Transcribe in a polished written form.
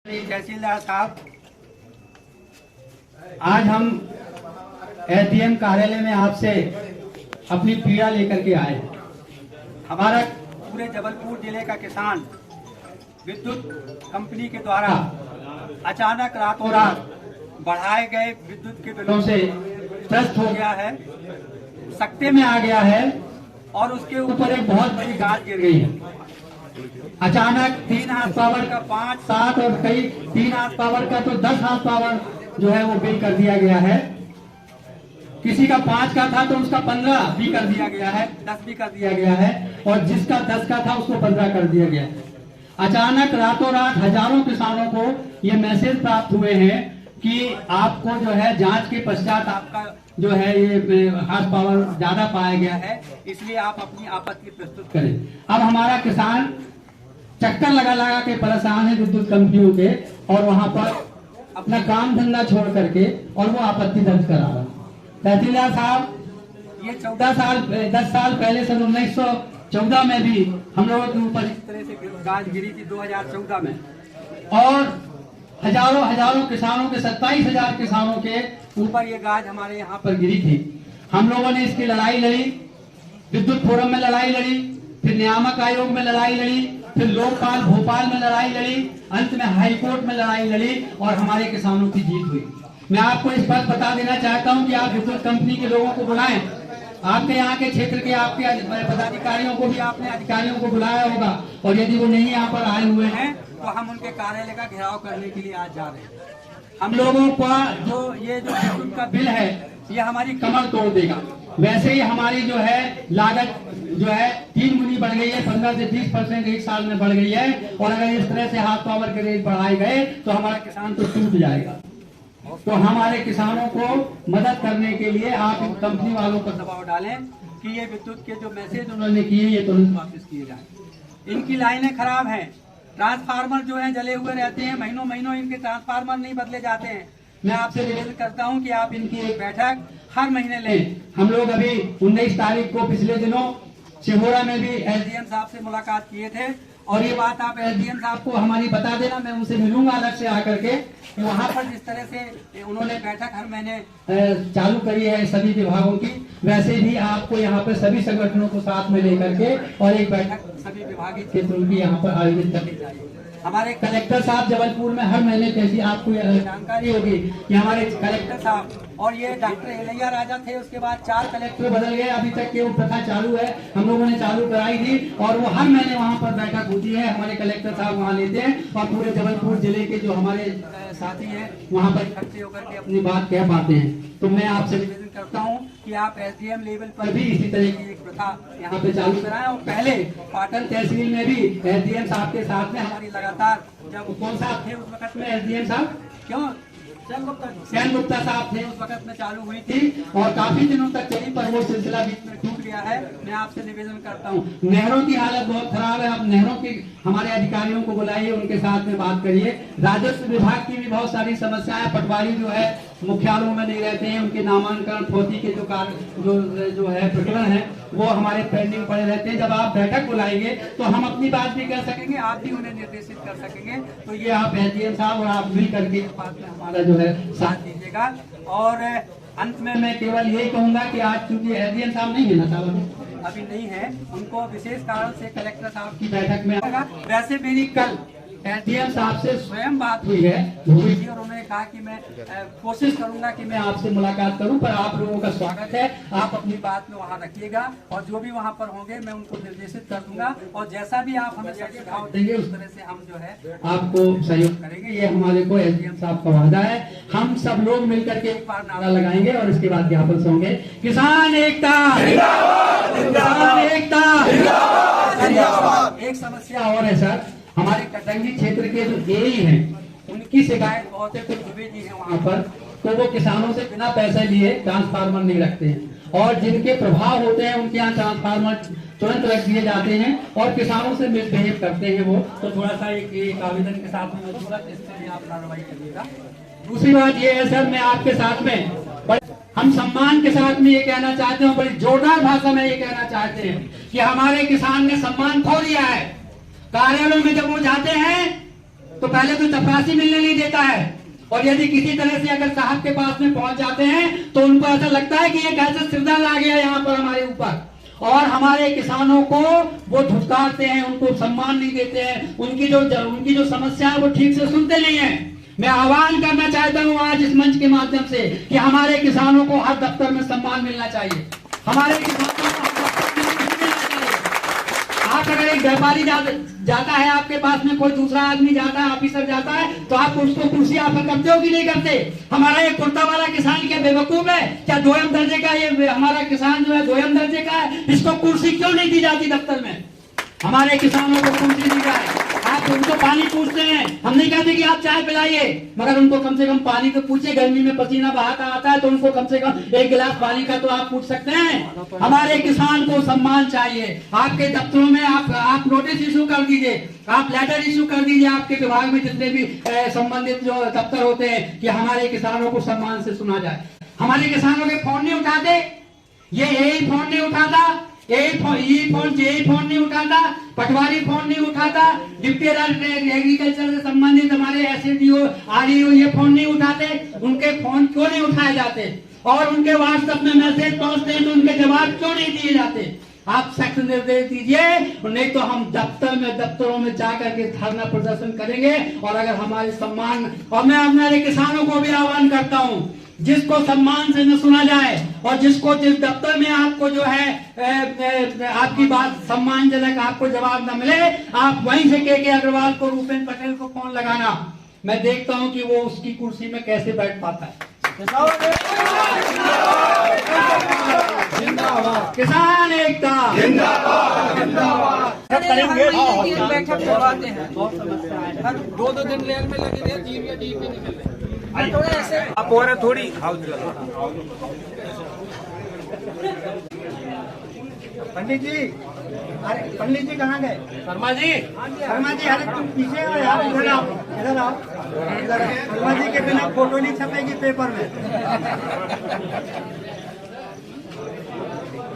तहसीलदार साहब, आज हम एसडीएम कार्यालय में आपसे अपनी पीड़ा लेकर के आए। हमारा पूरे जबलपुर जिले का किसान विद्युत कंपनी के द्वारा अचानक रातों रात बढ़ाए गए विद्युत के बिलों से त्रस्त हो गया है, सकते में आ गया है और उसके ऊपर एक बहुत बड़ी गाज गिर गई है। अचानक 3 हाथ पावर का 5, 7 और कई 3 हाथ पावर का तो 10 हाथ पावर जो है वो बिल कर दिया गया है। किसी का 5 का था तो उसका 15 भी कर दिया गया है, 10 भी कर दिया गया है और जिसका 10 का था उसको 15 कर दिया गया है। अचानक रातों रात हजारों किसानों को ये मैसेज प्राप्त हुए हैं कि आपको जो है जांच के पश्चात आपका जो है ये हाथ पावर ज्यादा पाया गया है, इसलिए आप अपनी आपत्ति प्रस्तुत करें। अब हमारा किसान चक्कर लगा लगा के परेशान है विद्युत कंपनियों के और वहां पर अपना काम धंधा छोड़ करके और वो आपत्ति दर्ज करा रहा है। तहसीलदार साहब, ये 10 साल पहले सन 1914 में भी हम लोगों के ऊपर इस तरह से गाज गिरी थी 2014 में और हजारों किसानों के 27,000 किसानों के ऊपर ये गाज हमारे यहाँ पर गिरी थी। हम लोगों ने इसकी लड़ाई लड़ी, विद्युत फोरम में लड़ाई लड़ी, फिर नियामक आयोग में लड़ाई लड़ी, फिर लोकपाल भोपाल में लड़ाई लड़ी, अंत में हाई कोर्ट में लड़ाई लड़ी और हमारे किसानों की जीत हुई। मैं आपको इस बात बता देना चाहता हूं कि आप विद्युत कंपनी के लोगों को बुलाएं, आपके यहाँ के क्षेत्र के आपके पदाधिकारियों को भी आपने अधिकारियों को बुलाया होगा और यदि वो नहीं यहाँ पर आए हुए हैं तो हम उनके कार्यालय का घेराव करने के लिए आज जा रहे हैं। हम लोगों का जो विद्युत का बिल है ये हमारी कमर तोड़ देगा। वैसे ही हमारी जो है लागत जो है 3 गुनी बढ़ गई है, 15 से 20% एक साल में बढ़ गई है और अगर इस तरह से हाथ पावर के रेट बढ़ाए गए तो हमारा किसान तो टूट जाएगा। तो हमारे किसानों को मदद करने के लिए आप इन कंपनी वालों पर दबाव डालें कि ये विद्युत के जो मैसेज उन्होंने किए ये तुरंत वापस किए जाए। इनकी लाइनें खराब हैं, ट्रांसफार्मर जो है जले हुए रहते हैं, महीनों इनके ट्रांसफार्मर नहीं बदले जाते हैं। मैं आपसे निवेदन करता हूं कि आप इनकी एक बैठक हर महीने लें। हम लोग अभी 19 तारीख को पिछले दिनों सिहोरा में भी एसडीएम साहब से मुलाकात किए थे और ये बात आप एसडीएम साहब को हमारी बता देना, मैं उनसे मिलूंगा अलग से आकर के कि वहाँ पर जिस तरह से उन्होंने बैठक हर महीने चालू करी है सभी विभागों की, वैसे भी आपको यहाँ पर सभी संगठनों को साथ में लेकर के और एक बैठक सभी विभागीय क्षेत्रों की यहाँ पर आयोजित करनी चाहिए। हमारे कलेक्टर साहब जबलपुर में हर महीने कैसी आपको जानकारी होगी कि हमारे कलेक्टर साहब और ये डॉक्टर एलैया राजा थे, उसके बाद 4 कलेक्टर बदल गए, अभी तक के वो प्रथा चालू है, हम लोगों ने चालू कराई थी और वो हर महीने वहाँ पर बैठक होती है। हमारे कलेक्टर साहब वहाँ लेते हैं और पूरे जबलपुर जिले के जो हमारे साथी हैं वहाँ पर इकट्ठे होकर के अपनी बात कह पाते हैं। तो मैं आपसे निवेदन करता हूँ कि आप एसडीएम लेवल पर भी इसी तरह की एक प्रथा यहाँ पे चालू कराएं और पहले पाटन तहसील में भी एसडीएम साहब के साथ में हमारी लगातार, जब कौन साहब थे उस वक्त में एसडीएम साहब, क्यों सैन गुप्ता साहब थे उस वक्त में चालू हुई थी और काफी दिनों तक चली, पर वो सिलसिला बीच में टूट गया है। मैं आपसे निवेदन करता हूँ, नहरों की हालत बहुत खराब है, आप नहरों की हमारे अधिकारियों को बुलाइए, उनके साथ में बात करिए। राजस्व विभाग की भी बहुत सारी समस्याएं, पटवारी जो है मुख्यालयों में नहीं रहते हैं, उनके नामांकन फौजी के जो है प्रकरण है वो हमारे पेंडिंग पड़े रहते हैं। जब आप बैठक बुलाएंगे तो हम अपनी बात भी कर सकेंगे, आप भी उन्हें निर्देशित कर सकेंगे। तो ये आप एसडीएम साहब और आप मिल करके इस बात में हमारा जो है साथ दीजिएगा। और अंत में मैं केवल यही कहूंगा कि आज चूंकि एसडीएम साहब नहीं है ना साहब अभी नहीं है, उनको विशेष कारण से कलेक्टर साहब की बैठक में आएगा। वैसे मेरी कल एसडीएम साहब से स्वयं बात हुई है और उन्होंने कहा कि मैं कोशिश करूंगा कि मैं आपसे मुलाकात करूं, पर आप लोगों का स्वागत है, आप अपनी बात में वहां रखिएगा और जो भी वहां पर होंगे मैं उनको निर्देशित कर दूंगा और जैसा भी आप हमें सुझाव देंगे उस तरह से हम जो है आपको सहयोग करेंगे। ये हमारे को एसडीएम साहब का वादा है। हम सब लोग मिलकर के एक बार नारा लगाएंगे और इसके बाद ज्ञापन से होंगे। किसान एकता, किसान एकता। एक समस्या और है सर, हमारे कटंगी क्षेत्र के जो एई हैं उनकी शिकायत बहुत है, कुछ दुबे जी हैं वहाँ पर, तो वो किसानों से बिना पैसे लिए ट्रांसफार्मर नहीं रखते हैं और जिनके प्रभाव होते हैं उनके यहाँ ट्रांसफार्मर तुरंत रख दिए जाते हैं और किसानों से मिसबिहेव करते हैं वो। तो थोड़ा सा एक आवेदन के साथ में तुरंत इस पर आप कार्रवाई करिएगा। दूसरी बात ये है सर, मैं आपके साथ में हम सम्मान के साथ में ये कहना चाहते हैं, बड़ी जोरदार भाषा में ये कहना चाहते हैं कि हमारे किसान ने सम्मान खो दिया है। कार्यालयों में जब वो जाते हैं तो पहले तो चपरासी मिलने नहीं देता है, और यदि किसी तरह से अगर साहब के पास में पहुंच जाते हैं तो उनको ऐसा लगता है कि एक ऐसा सिरदर्द आ गया यहाँ पर हमारे ऊपर, और हमारे किसानों को वो धुतकारते हैं, उनको सम्मान नहीं देते हैं, उनकी जो समस्या है वो ठीक से सुनते नहीं है। मैं आह्वान करना चाहता हूँ आज इस मंच के माध्यम से कि हमारे किसानों को हर दफ्तर में सम्मान मिलना चाहिए, हमारे किसानों को हर दफ्तर में मिलना चाहिए। आप अगर एक व्यापारी जाता है, आपके पास में कोई दूसरा आदमी जाता है, ऑफिसर जाता है, तो आप उसको कुर्सी ऑफर करते हो कि नहीं करते? हमारा एक कुर्ता वाला किसान क्या बेवकूफ है क्या? दोयम दर्जे का ये हमारा किसान जो है दोयम दर्जे का है, इसको कुर्सी क्यों नहीं दी जाती दफ्तर में? हमारे किसानों को कुर्सी दी जाए। आप उनको पानी पूछते हैं, हम नहीं कहते कि आप चाय पिलाइए, मगर उनको कम से कम पानी तो पूछिए। गर्मी में पसीना बहाता आता है तो उनको कम से कम एक गिलास पानी का तो आप पूछ सकते हैं। हमारे किसान को सम्मान चाहिए। आपके दफ्तरों में आप नोटिस इशू कर दीजिए, आप लेटर इशू कर दीजिए आपके विभाग में जितने भी संबंधित जो दफ्तर होते हैं, कि हमारे किसानों को सम्मान से सुना जाए। हमारे किसानों के फोन नहीं उठाते, ये यही फोन नहीं उठाता, यही फोन नहीं उठाता, पटवारी फोन नहीं उठाता, डिप्टी एग्रीकल्चर से संबंधित हमारे एसडीओ आरईओ ये फोन नहीं उठाते। उनके फोन क्यों नहीं उठाए जाते? और उनके व्हाट्सएप में मैसेज पहुंचते हैं तो उनके जवाब क्यों नहीं दिए जाते? आप सख्त निर्देश दीजिए, नहीं तो हम दफ्तरों में जाकर के धरना प्रदर्शन करेंगे। और अगर हमारे सम्मान, और मैं हमारे किसानों को भी आह्वान करता हूं, जिसको सम्मान से न सुना जाए और जिस दफ्तर में आपको जो है आपकी बात सम्मानजनक आपको जवाब न मिले, आप वहीं से के अग्रवाल को, रूपेंद्र पटेल को फोन लगाना। मैं देखता हूं कि वो उसकी कुर्सी में कैसे बैठ पाता है। किसान एकता बैठक करवाते हैं, दो दिन लेन में लगे थे, जीव में निकल रहे थोड़े ऐसे आप और थोड़ी। पंडित जी, अरे पंडित जी कहाँ गए? शर्मा जी, अरे तुम पीछे हो यार, इधर आओ, इधर आओ, इधर। शर्मा जी के बिना फोटो नहीं छपेगी पेपर में।